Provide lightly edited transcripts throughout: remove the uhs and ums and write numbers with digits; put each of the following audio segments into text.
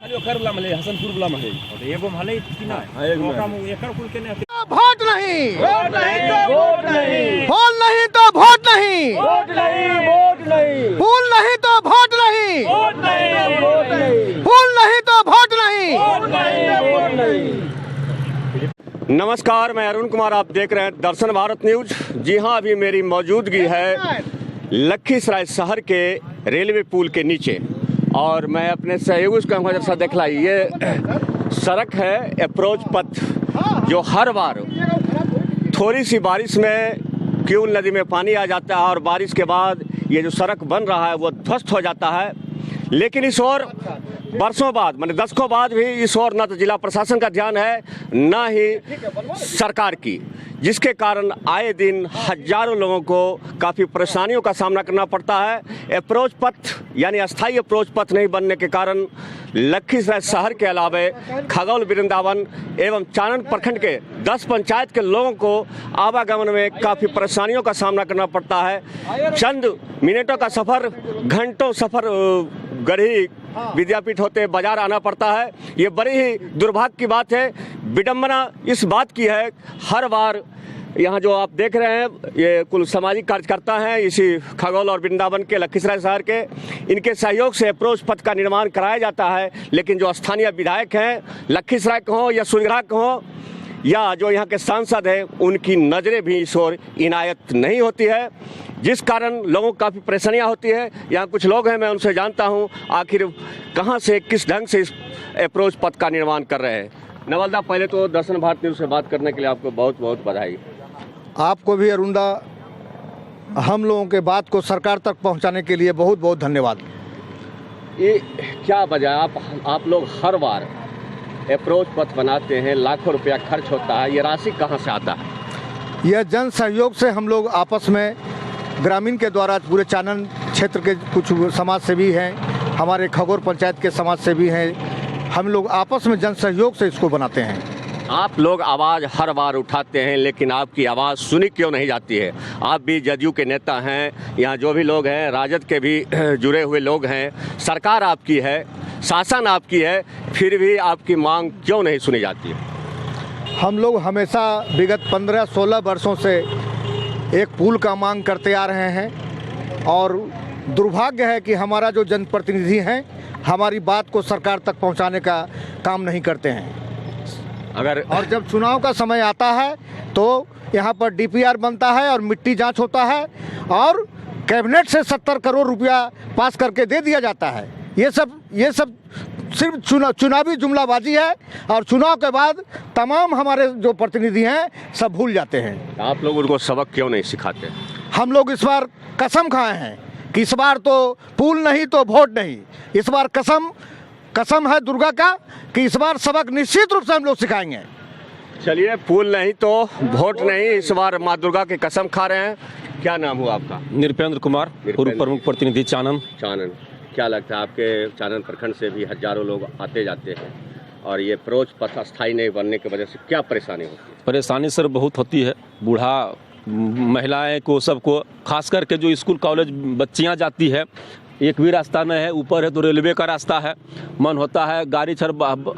हसनपुर बुला मले एगो भले कि ना एकर कुल के ने वोट नहीं, वोट नहीं तो वोट नहीं, फूल नहीं तो वोट नहीं, वोट नहीं वोट नहीं, फूल नहीं तो वोट नहीं, वोट नहीं वोट नहीं, फूल नहीं तो वोट नहीं। वोट नहीं वोट नहीं। नमस्कार, मैं अरुण कुमार, आप देख रहे हैं दर्शन भारत न्यूज। जी हां, अभी मेरी मौजूदगी है लखीसराय शहर के रेलवे पुल के नीचे और मैं अपने सहयोगी के साथ देखला ये सड़क है, अप्रोच पथ, जो हर बार थोड़ी सी बारिश में क्यूल नदी में पानी आ जाता है और बारिश के बाद ये जो सड़क बन रहा है वो ध्वस्त हो जाता है। लेकिन इस ओर बरसों बाद, माने दशकों बाद भी इस ओर न तो जिला प्रशासन का ध्यान है न ही सरकार की, जिसके कारण आए दिन हजारों लोगों को काफ़ी परेशानियों का सामना करना पड़ता है। अप्रोच पथ यानी अस्थायी अप्रोच पथ नहीं बनने के कारण लखीसराय शहर के अलावा खगौल, वृंदावन एवं चानन प्रखंड के 10 पंचायत के लोगों को आवागमन में काफ़ी परेशानियों का सामना करना पड़ता है। चंद मिनटों का सफ़र, घंटों सफ़र गढ़ी विद्यापीठ होते बाजार आना पड़ता है। ये बड़ी ही दुर्भाग्य की बात है। विडंबना इस बात की है, हर बार यहाँ जो आप देख रहे हैं ये कुल सामाजिक कार्यकर्ता हैं इसी खगौल और वृंदावन के, लखीसराय शहर के, इनके सहयोग से अप्रोच पथ का निर्माण कराया जाता है। लेकिन जो स्थानीय विधायक हैं, लखीसराय के हों या सुनगरा के हों या जो यहाँ के सांसद हैं, उनकी नज़रें भी इस ओर इनायत नहीं होती है, जिस कारण लोगों को काफ़ी परेशानियाँ होती है। यहाँ कुछ लोग हैं, मैं उनसे जानता हूँ आखिर कहाँ से, किस ढंग से इस अप्रोच पथ का निर्माण कर रहे हैं। नवलदा, पहले तो दर्शन भारत न्यूज़ से बात करने के लिए आपको बहुत बहुत बधाई। आपको भी अरुणदा, हम लोगों के बात को सरकार तक पहुंचाने के लिए बहुत बहुत धन्यवाद। ये क्या वजह, आप लोग हर बार अप्रोच पथ बनाते हैं, लाखों रुपया खर्च होता है, ये राशि कहाँ से आता है? यह जन सहयोग से हम लोग आपस में ग्रामीण के द्वारा, पूरे चानन क्षेत्र के कुछ समाज सेवी हैं, हमारे खगौर पंचायत के समाज सेवी हैं, हम लोग आपस में जन सहयोग से इसको बनाते हैं। आप लोग आवाज़ हर बार उठाते हैं, लेकिन आपकी आवाज़ सुनी क्यों नहीं जाती है? आप भी जदयू के नेता हैं, यहाँ जो भी लोग हैं राजद के भी जुड़े हुए लोग हैं, सरकार आपकी है, शासन आपकी है, फिर भी आपकी मांग क्यों नहीं सुनी जाती है? हम लोग हमेशा विगत 15-16 वर्षों से एक पुल का मांग करते आ रहे हैं और दुर्भाग्य है कि हमारा जो जनप्रतिनिधि हैं हमारी बात को सरकार तक पहुंचाने का काम नहीं करते हैं। और जब चुनाव का समय आता है तो यहाँ पर DPR बनता है और मिट्टी जांच होता है और कैबिनेट से 70 करोड़ रुपया पास करके दे दिया जाता है। ये सब सिर्फ चुनावी जुमलाबाजी है और चुनाव के बाद तमाम हमारे जो प्रतिनिधि हैं सब भूल जाते हैं। आप लोग उनको सबक क्यों नहीं सिखाते? हम लोग इस बार कसम खाए हैं कि इस बार तो पुल नहीं तो वोट नहीं। इस बार कसम है दुर्गा का कि इस बार सबक निश्चित रूप से हम लोग सिखाएंगे। चलिए, पुल नहीं तो वोट नहीं, इस बार माँ दुर्गा की कसम खा रहे हैं। क्या नाम हुआ आपका? निरपेंद्र कुमार, पूर्व प्रमुख प्रतिनिधि चानन। क्या लगता है, आपके चानन प्रखंड से भी हजारों लोग आते जाते हैं और ये अप्रोच पथ अस्थायी नहीं बनने की वजह से क्या परेशानी होती है? परेशानी सर बहुत होती है, बूढ़ा महिलाएं को, सबको, खास करके जो स्कूल कॉलेज बच्चियां जाती है, एक भी रास्ता नहीं है, ऊपर है तो रेलवे का रास्ता है। मन होता है गाड़ी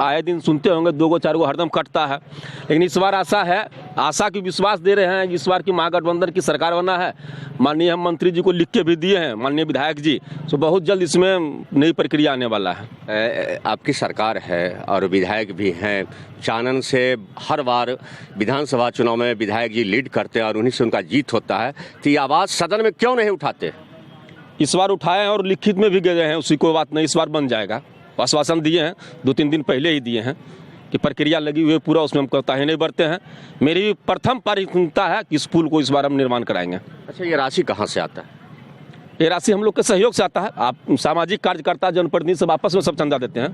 आए दिन सुनते होंगे 2-4 हरदम कटता है। लेकिन इस बार आशा की विश्वास दे रहे हैं, इस बार की महागठबंधन की सरकार बना है। माननीय हम मंत्री जी को लिख के भी दिए हैं, माननीय विधायक जी, तो बहुत जल्द इसमें नई प्रक्रिया आने वाला है। आपकी सरकार है और विधायक भी हैं, चानन से हर बार विधानसभा चुनाव में विधायक जी लीड करते हैं और उन्हीं से उनका जीत होता है, तो ये आवाज़ सदन में क्यों नहीं उठाते? इस बार उठाए हैं और लिखित में भी गए हैं, उसी को बात नहीं, इस बार बन जाएगा। आश्वासन दिए हैं, 2-3 दिन पहले ही दिए हैं कि प्रक्रिया लगी हुई है पूरा, उसमें हम कोताही नहीं बरते हैं। मेरी भी प्रथम प्राथमिकता है कि इस पुल को इस बार हम निर्माण कराएंगे। अच्छा, ये राशि कहाँ से आता है? ये राशि हम लोग के सहयोग से आता है। आप सामाजिक कार्यकर्ता, जनप्रतिनिधि सब आपस में सब चंदा देते हैं।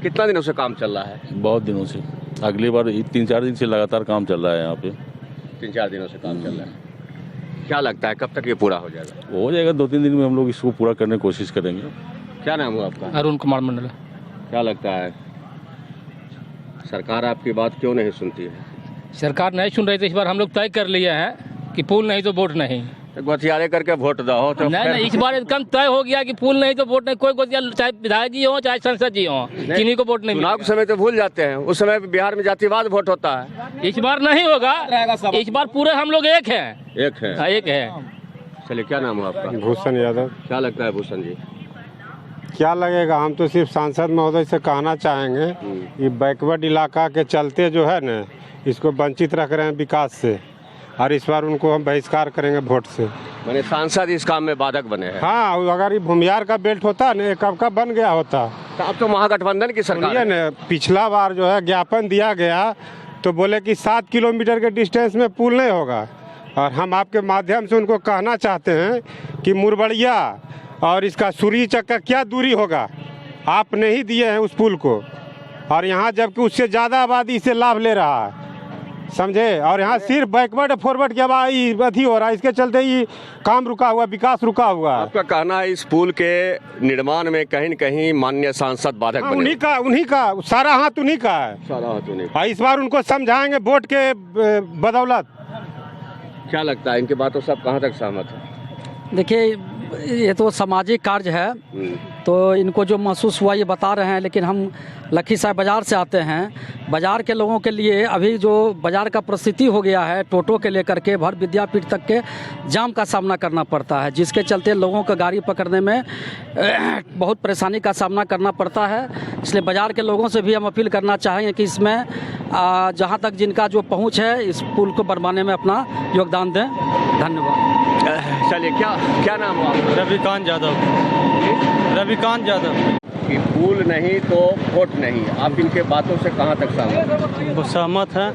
कितना दिनों से काम चल रहा है? बहुत दिनों से, अगली बार 3-4 दिन से लगातार काम चल रहा है यहाँ पे। 3-4 दिनों से काम चल रहा है। क्या लगता है कब तक ये पूरा हो जाएगा? हो जाएगा, 2-3 दिन में हम लोग इसको पूरा करने की कोशिश करेंगे। क्या नाम हुआ आपका? अरुण कुमार मंडल। क्या लगता है सरकार आपकी बात क्यों नहीं सुनती है? सरकार नहीं सुन रही थी, इस बार हम लोग तय कर लिए हैं कि पुल नहीं तो वोट नहीं। गोथियारे करके वोट दो तो नहीं, इस बार एकदम तय हो गया कि पुल नहीं तो वोट नहीं, कोई गोतिया, चाहे विधायक जी हो चाहे सांसद जी हो, किन्हीं को वोट नहीं चुनाव के समय तो भूल जाते हैं, उस समय बिहार में जातिवाद वोट होता है। मिलेगा। इस बार नहीं होगा, इस बार पूरे हम लोग एक हैं। एक है, हाँ, एक है। चलिए क्या नाम है आपका? भूषण यादव। क्या लगता है भूषण जी? क्या लगेगा, हम तो सिर्फ सांसद महोदय से कहना चाहेंगे कि बैकवर्ड इलाका के चलते जो है न, इसको वंचित रख रहे हैं विकास से, और इस बार उनको हम बहिष्कार करेंगे वोट से। मैंने सांसद इस काम में बाधक बने हैं। हाँ, अगर ये भूमियार का बेल्ट होता न, ये कब का बन गया होता। तो अब तो महागठबंधन की सरकार है। न, पिछला बार जो है ज्ञापन दिया गया तो बोले कि 7 किलोमीटर के डिस्टेंस में पुल नहीं होगा, और हम आपके माध्यम से उनको कहना चाहते हैं कि मुरबड़िया और इसका सूरी चक्का क्या दूरी होगा, आप नहीं दिए हैं उस पुल को, और यहाँ जबकि उससे ज़्यादा आबादी इससे लाभ ले रहा है, समझे। और यहाँ सिर्फ बैकवर्ड फॉरवर्ड की आबादी अभी हो रहा है, इसके चलते ही काम रुका हुआ, विकास रुका हुआ है। आपका कहना है इस पुल के निर्माण में कहीं न कहीं माननीय सांसद बाधक हाँ, बने? उन्हीं का सारा हाथ उन्हीं का है। सारा हाथ उन्हीं। और इस बार उनको समझाएंगे वोट के बदौलत। क्या लगता है इनकी बातों से आप कहाँ तक सहमत हैं? देखिए, ये तो सामाजिक कार्य है, तो इनको जो महसूस हुआ ये बता रहे हैं, लेकिन हम लखीसराय बाज़ार से आते हैं। बाज़ार के लोगों के लिए अभी जो बाज़ार का परिस्थिति हो गया है, टोटो के लेकर के भर विद्यापीठ तक के जाम का सामना करना पड़ता है, जिसके चलते लोगों का गाड़ी पकड़ने में बहुत परेशानी का सामना करना पड़ता है। इसलिए बाज़ार के लोगों से भी हम अपील करना चाहेंगे कि इसमें जहाँ तक जिनका जो पहुँच है, इस पुल को बनवाने में अपना योगदान दें। धन्यवाद। चलिए क्या नाम हुआ आपका? रविकांत यादव। रविकांत यादव। कि पुल नहीं तो वोट नहीं, आप इनके बातों से कहाँ तक सहमत हैं।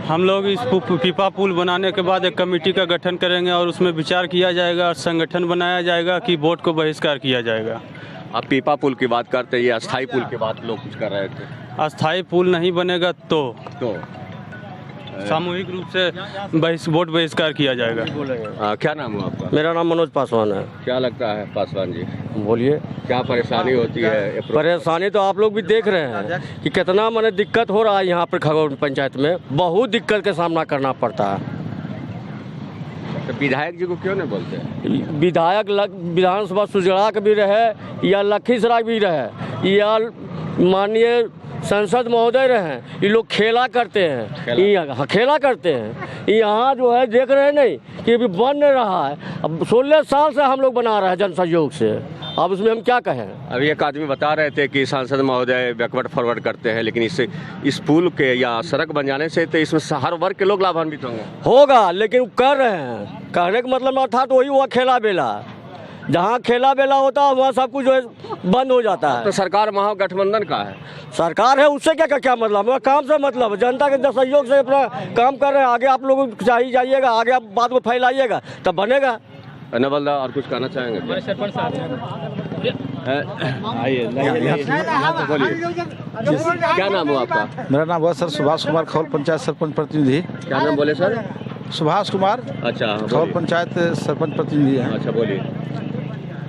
हम लोग इस पीपा पुल बनाने के बाद एक कमेटी का गठन करेंगे और उसमें विचार किया जाएगा और संगठन बनाया जाएगा कि वोट को बहिष्कार किया जाएगा। आप पीपा पुल की बात करते हैं, ये अस्थाई पुल की बात लोग कुछ कर रहे थे। अस्थाई पुल नहीं बनेगा तो सामूहिक रूप से वोट बहिष्कार किया जाएगा। क्या नाम हुआ आपका? मेरा नाम मनोज पासवान है। क्या लगता है पासवान जी? बोलिए। क्या परेशानी होती है? परेशानी तो आप लोग भी देख रहे हैं कि कितना माने दिक्कत हो रहा है यहाँ पर खगौल पंचायत में, बहुत दिक्कत का सामना करना पड़ता है। तो विधायक जी को क्यों नहीं बोलते? विधायक विधानसभा सुजड़ा के भी रहे या लखीसराय भी रहे या माननीय संसद महोदय रहे, ये लोग खेला करते हैं, खेला करते हैं। यहाँ जो है देख रहे हैं नहीं कि अभी बन नहीं रहा है। अब 16 साल से हम लोग बना रहे हैं जन सहयोग से, अब उसमें हम क्या कहें। अभी एक आदमी बता रहे थे कि सांसद महोदय बैकवर्ड फॉरवर्ड करते हैं, लेकिन इससे इस पुल के या सड़क बन जाने से तो इसमें हर वर्ग के लोग लाभान्वित होगा, लेकिन कर रहे हैं। कहने का मतलब अर्थात वही हुआ खेला बेला, जहाँ खेला बेला होता है वहाँ सब कुछ जो है बंद हो जाता है। तो सरकार महागठबंधन का है, सरकार है, उससे क्या मतलब है? काम से मतलब जनता के सहयोग से अपना काम कर रहे हैं। आगे आप लोग चाहिए जाइएगा, आगे आप बात को फैलाइएगा तब बनेगा। नवलदा और कुछ कहना चाहेंगे? क्या नाम हुआ आपका? मेरा नाम हुआ सर सुभाष कुमार, खौल पंचायत सरपंच प्रतिनिधि। क्या नाम बोले सर? सुभाष कुमार। अच्छा, खौल पंचायत सरपंच प्रतिनिधि हैं। अच्छा, बोलिए।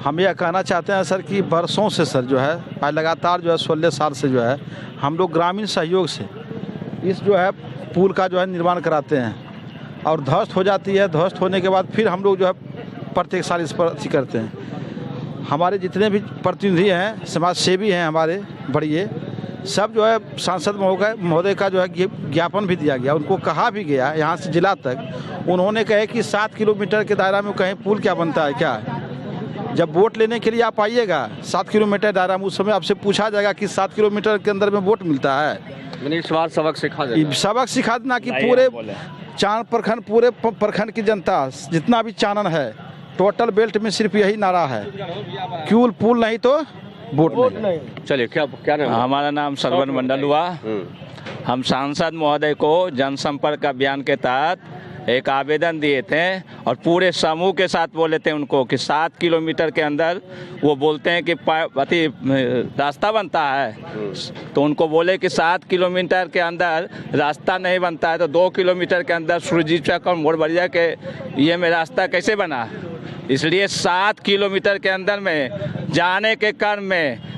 हम यह कहना चाहते हैं सर कि बरसों से सर जो है आज लगातार जो है 16 साल से जो है हम लोग ग्रामीण सहयोग से इस जो है पुल का जो है निर्माण कराते हैं, और ध्वस्त हो जाती है। ध्वस्त होने के बाद फिर हम लोग जो है प्रत्येक साल इस पर अथी करते हैं। हमारे जितने भी प्रतिनिधि हैं, समाज सेवी हैं हमारे बढ़िए, सब जो है सांसद महोदय का जो है ज्ञापन भी दिया गया, उनको कहा भी गया यहाँ से जिला तक। उन्होंने कहे कि 7 किलोमीटर के दायरा में कहीं पुल क्या बनता है क्या? जब वोट लेने के लिए आप आइएगा 7 किलोमीटर दायरा में, उस समय आपसे पूछा जाएगा कि 7 किलोमीटर के अंदर में वोट मिलता है। मैंने इस बार सबक सिखा देना कि पूरे चांद प्रखंड, पूरे प्रखंड की जनता जितना भी चानन है, टोटल बेल्ट में सिर्फ यही नारा है, क्यों पुल नहीं तो वोट नहीं। चलिए, क्या नाम? हमारा नाम सरवन मंडल हुआ। हम सांसद महोदय को जनसंपर्क अभियान के तहत एक आवेदन दिए थे और पूरे समूह के साथ बोले थे उनको कि 7 किलोमीटर के अंदर वो बोलते हैं कि रास्ता बनता है, तो उनको बोले कि 7 किलोमीटर के अंदर रास्ता नहीं बनता है तो 2 किलोमीटर के अंदर सूरजी चौक और मोरबड़िया के ये में रास्ता कैसे बना। इसलिए 7 किलोमीटर के अंदर में जाने के क्रम में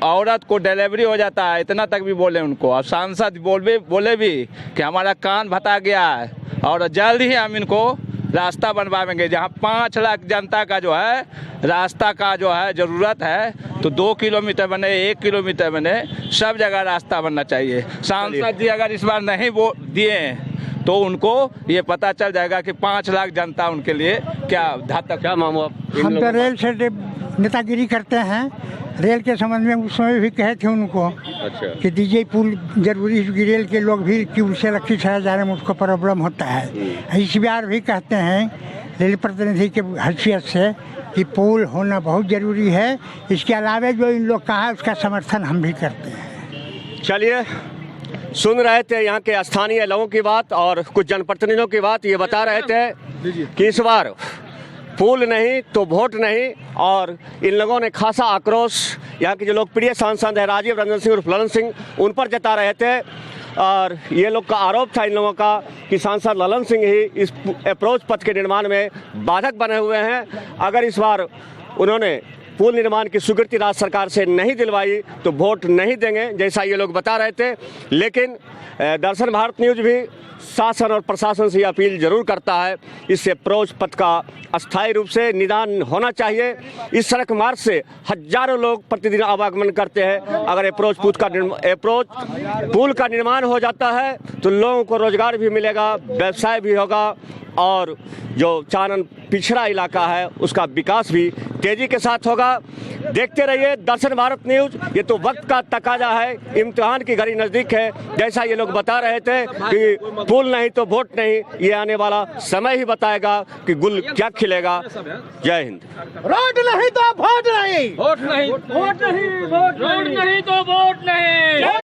औरत को डिलीवरी हो जाता है, इतना तक भी बोले उनको। और सांसद बोले भी कि हमारा कान भता गया है और जल्द ही हम इनको रास्ता बनवाएंगे। जहाँ 5 लाख जनता का जो है रास्ता का जो है ज़रूरत है, तो 2 किलोमीटर बने, 1 किलोमीटर बने, सब जगह रास्ता बनना चाहिए। सांसद जी अगर इस बार नहीं वोट दिए तो उनको ये पता चल जाएगा कि 5 लाख जनता उनके लिए क्या घातक। क्या मामू आप? हम तो रेल से नेतागिरी करते हैं। रेल के संबंध में उस समय भी कहे थे उनको कि दीजिए पुल जरूरी है, रेल के लोग भी कि उससे लखीसराय जाने में उसको प्रॉब्लम होता है। इस बार भी कहते हैं रेल प्रतिनिधि के हैसियत से कि पुल होना बहुत ज़रूरी है। इसके अलावा जो इन लोग कहा उसका समर्थन हम भी करते हैं। चलिए, सुन रहे थे यहाँ के स्थानीय लोगों की बात और कुछ जनप्रतिनिधियों की बात। ये बता रहे थे कि इस बार पुल नहीं तो वोट नहीं, और इन लोगों ने खासा आक्रोश यहाँ के जो लोकप्रिय सांसद है राजीव रंजन सिंह उर्फ ललन सिंह उन पर जता रहे थे। और ये लोग का आरोप था इन लोगों का कि सांसद ललन सिंह ही इस अप्रोच पथ के निर्माण में बाधक बने हुए हैं। अगर इस बार उन्होंने पुल निर्माण की स्वीकृति राज्य सरकार से नहीं दिलवाई तो वोट नहीं देंगे, जैसा ये लोग बता रहे थे। लेकिन दर्शन भारत न्यूज भी शासन और प्रशासन से अपील जरूर करता है, इससे अप्रोच पथ का अस्थायी रूप से निदान होना चाहिए। इस सड़क मार्ग से हजारों लोग प्रतिदिन आवागमन करते हैं। अगर अप्रोच पुल का निर्माण हो जाता है तो लोगों को रोजगार भी मिलेगा, व्यवसाय भी होगा, और जो चानन पिछड़ा इलाका है उसका विकास भी तेजी के साथ होगा। देखते रहिए दर्शन भारत न्यूज। ये तो वक्त का तकाजा है, इम्तिहान की घड़ी नजदीक है। जैसा ये लोग बता रहे थे कि पुल नहीं तो वोट नहीं, ये आने वाला समय ही बताएगा कि गुल क्या खिलेगा। जय हिंद। रोड नहीं तो वोट नहीं, वोट नहीं, वोट नहीं, वोट नहीं तो वोट नहीं।